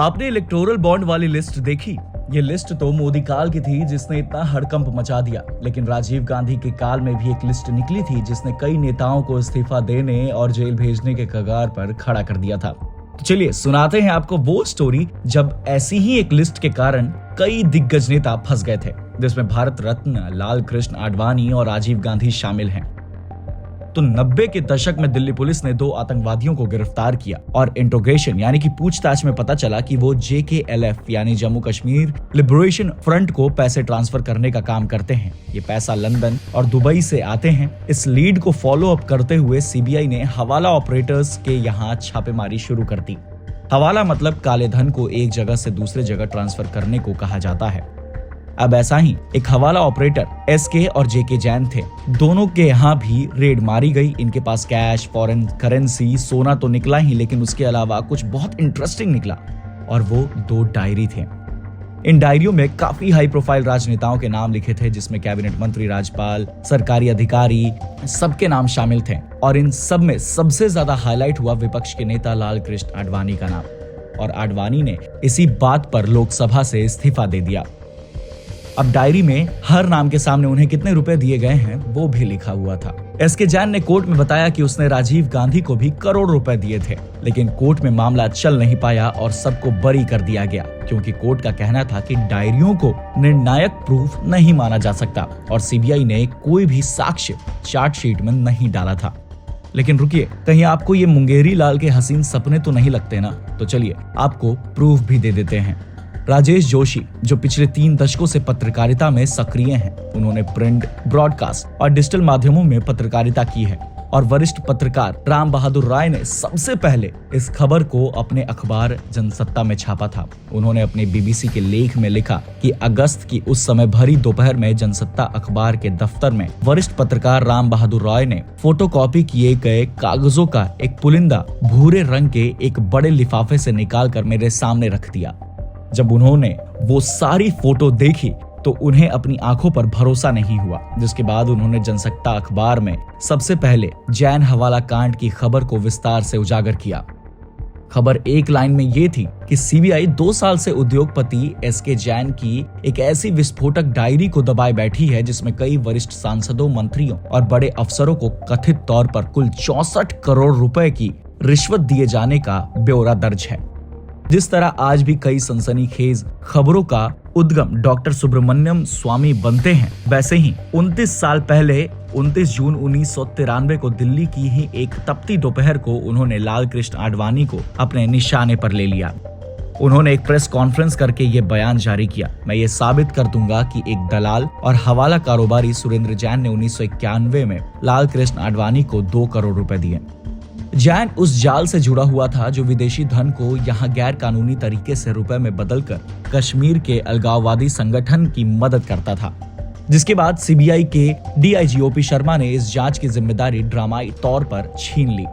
आपने electoral bond वाली list देखी? ये लिस्ट तो मोदी काल की थी जिसने इतना हड़कंप मचा दिया, लेकिन राजीव गांधी के काल में भी एक लिस्ट निकली थी जिसने कई नेताओं को इस्तीफा देने और जेल भेजने के कगार पर खड़ा कर दिया था। तो चलिए सुनाते हैं आपको वो स्टोरी जब ऐसी ही एक लिस्ट के कारण कई दिग्गज नेता फंस गए थे, जिसमें भारत रत्न लाल कृष्ण आडवाणी और राजीव गांधी शामिल हैं। तो 90 के दशक में दिल्ली पुलिस ने 2 आतंकवादियों को गिरफ्तार किया और इंट्रोगेशन यानी कि पूछताछ में पता चला कि वो JKLF यानी जम्मू कश्मीर लिबरेशन फ्रंट को पैसे ट्रांसफर करने का काम करते हैं। ये पैसा लंदन और दुबई से आते हैं। इस लीड को फॉलो अप करते हुए CBI ने हवाला ऑपरेटर्स के यहाँ छापेमारी शुरू कर दी। हवाला मतलब काले धन को एक जगह से दूसरे जगह ट्रांसफर करने को कहा जाता है। अब ऐसा ही एक हवाला ऑपरेटर SK और JK जैन थे। दोनों के यहाँ भी रेड मारी गई। इनके पास कैश, फॉरेन करेंसी, सोना तो निकला ही, लेकिन उसके अलावा कुछ बहुत इंटरेस्टिंग निकला और वो 2 डायरी थे। इन डायरियों में काफी हाई प्रोफाइल राजनेताओं के नाम लिखे थे, जिसमें कैबिनेट मंत्री, राज्यपाल, सरकारी अधिकारी सबके नाम शामिल थे। और इन सब में सबसे ज्यादा हाईलाइट हुआ विपक्ष के नेता लाल कृष्ण आडवाणी का नाम, और आडवाणी ने इसी बात पर लोकसभा से इस्तीफा दे दिया। अब डायरी में हर नाम के सामने उन्हें कितने रुपए दिए गए हैं वो भी लिखा हुआ था। SK जैन ने कोर्ट में बताया कि उसने राजीव गांधी को भी करोड़ रुपए दिए थे, लेकिन कोर्ट में मामला चल नहीं पाया और सबको बरी कर दिया गया, क्योंकि कोर्ट का कहना था कि डायरियों को निर्णायक प्रूफ नहीं माना जा सकता और CBI ने कोई भी साक्ष्य चार्जशीट में नहीं डाला था। लेकिन रुकिए, कहीं आपको ये मुंगेरी लाल के हसीन सपने तो नहीं लगते ना? तो चलिए आपको प्रूफ भी दे देते हैं। राजेश जोशी, जो पिछले 3 दशकों से पत्रकारिता में सक्रिय हैं, उन्होंने प्रिंट, ब्रॉडकास्ट और डिजिटल माध्यमों में पत्रकारिता की है। और वरिष्ठ पत्रकार राम बहादुर राय ने सबसे पहले इस खबर को अपने अखबार जनसत्ता में छापा था। उन्होंने अपने BBC के लेख में लिखा कि अगस्त की उस समय भरी दोपहर में जनसत्ता अखबार के दफ्तर में वरिष्ठ पत्रकार राम बहादुर राय ने फोटोकॉपी किए गए कागजों का एक पुलिंदा भूरे रंग के एक बड़े लिफाफे से निकालकर मेरे सामने रख दिया। जब उन्होंने वो सारी फोटो देखी तो उन्हें अपनी आंखों पर भरोसा नहीं हुआ, जिसके बाद उन्होंने जनसत्ता अखबार में सबसे पहले जैन हवाला कांड की खबर को विस्तार से उजागर किया। खबर एक लाइन में ये थी कि CBI 2 साल से उद्योगपति SK जैन की एक ऐसी विस्फोटक डायरी को दबाए बैठी है जिसमें कई वरिष्ठ सांसदों, मंत्रियों और बड़े अफसरों को कथित तौर पर कुल 64 करोड़ रुपए की रिश्वत दिए जाने का ब्यौरा दर्ज है। जिस तरह आज भी कई सनसनीखेज खबरों का उद्गम डॉक्टर सुब्रमण्यम स्वामी बनते हैं, वैसे ही 29 साल पहले 29 जून 1993 को दिल्ली की ही एक तपती दोपहर को उन्होंने लाल कृष्ण आडवाणी को अपने निशाने पर ले लिया। उन्होंने एक प्रेस कॉन्फ्रेंस करके ये बयान जारी किया, मैं ये साबित कर दूंगा कि एक दलाल और हवाला कारोबारी सुरेंद्र जैन ने 1991 में लाल कृष्ण आडवाणी को 2 करोड़ रुपए दिए। जैन उस जाल से जुड़ा हुआ था जो विदेशी धन को यहाँ गैर कानूनी तरीके से रुपए में बदलकर कश्मीर के अलगाववादी संगठन की मदद करता था, जिसके बाद CBI के DIG OP शर्मा ने इस जांच की जिम्मेदारी ड्रामाई तौर पर छीन ली।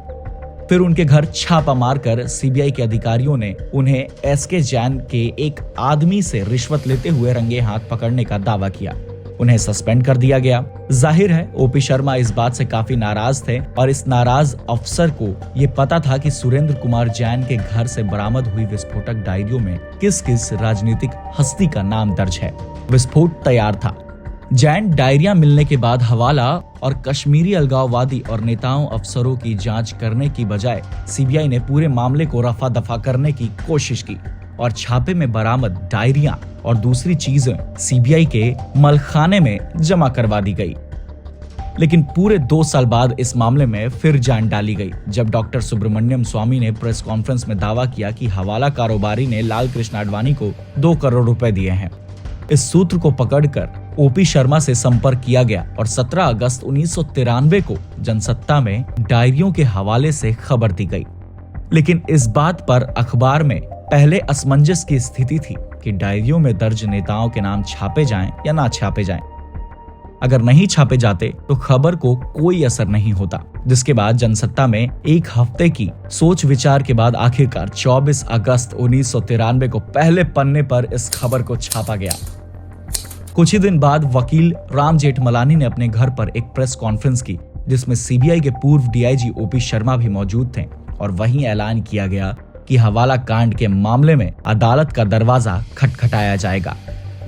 फिर उनके घर छापा मारकर CBI के अधिकारियों ने उन्हें SK जैन के एक आदमी से रिश्वत लेते हुए रंगे हाथ पकड़ने का दावा किया। उन्हें सस्पेंड कर दिया गया। जाहिर है OP शर्मा इस बात से काफी नाराज थे और इस नाराज अफसर को ये पता था कि सुरेंद्र कुमार जैन के घर से बरामद हुई विस्फोटक डायरियों में किस किस राजनीतिक हस्ती का नाम दर्ज है। विस्फोट तैयार था। जैन डायरियां मिलने के बाद हवाला और कश्मीरी अलगाववादी और नेताओं, अफसरों की जांच करने की बजाय CBI ने पूरे मामले को रफा दफा करने की कोशिश की और छापे में बरामद डायरियां और दूसरी चीजें CBI के मलखाने में जमा करवा दी गई। लेकिन पूरे 2 साल बाद इस मामले में फिर जान डाली गई, जब डॉक्टर सुब्रमण्यम स्वामी ने प्रेस कॉन्फ्रेंस में दावा किया कि हवाला कारोबारी ने लाल कृष्ण आडवाणी को 2 करोड़ रुपए दिए हैं। इस सूत्र को पकड़कर OP शर्मा से संपर्क किया गया और 17 अगस्त 1993 को जनसत्ता में डायरियों के हवाले से खबर दी गई। लेकिन इस बात पर अखबार में पहले असमंजस की स्थिति थी कि डायरियों में दर्ज नेताओं के नाम छापे जाएं या ना छापे जाएं। अगर नहीं छापे जाते तो खबर को कोई असर नहीं होता, जिसके बाद जनसत्ता में 1 हफ्ते की सोच विचार के बाद आखिरकार 24 अगस्त 1993 को पहले पन्ने पर इस खबर को छापा गया। कुछ ही दिन बाद वकील राम जेठमलानी ने अपने घर पर एक प्रेस कॉन्फ्रेंस की, जिसमें CBI के पूर्व DIG OP शर्मा भी मौजूद थे और वहीं ऐलान किया गया कि हवाला कांड के मामले में अदालत का दरवाजा खटखटाया जाएगा।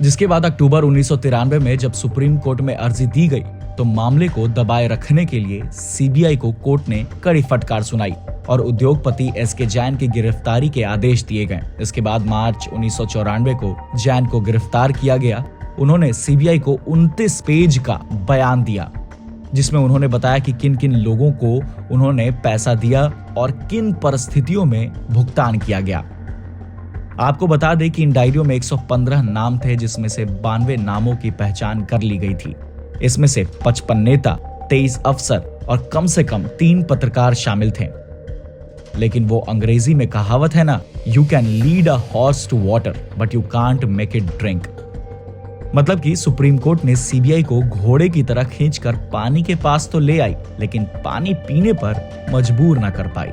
जिसके बाद अक्टूबर 1993 में जब सुप्रीम कोर्ट में अर्जी दी गई तो मामले को दबाए रखने के लिए सीबीआई को कोर्ट ने कड़ी फटकार सुनाई और उद्योगपति एसके जैन की गिरफ्तारी के आदेश दिए गए। इसके बाद मार्च 1994 को जैन को गिरफ्तार किया गया। उन्होंने सीबीआई को 29 पेज का बयान दिया जिसमें उन्होंने बताया कि किन किन लोगों को उन्होंने पैसा दिया और किन परिस्थितियों में भुगतान किया गया। आपको बता दें कि इन डायरियों में 115 नाम थे जिसमें से 92 नामों की पहचान कर ली गई थी। इसमें से 55 नेता, 23 अफसर और कम से कम 3 पत्रकार शामिल थे। लेकिन वो अंग्रेजी में कहावत है ना, you can lead a horse to water but you can't make it drink. मतलब कि सुप्रीम कोर्ट ने सीबीआई को घोड़े की तरह खींचकर पानी के पास तो ले आई, लेकिन पानी पीने पर मजबूर ना कर पाई।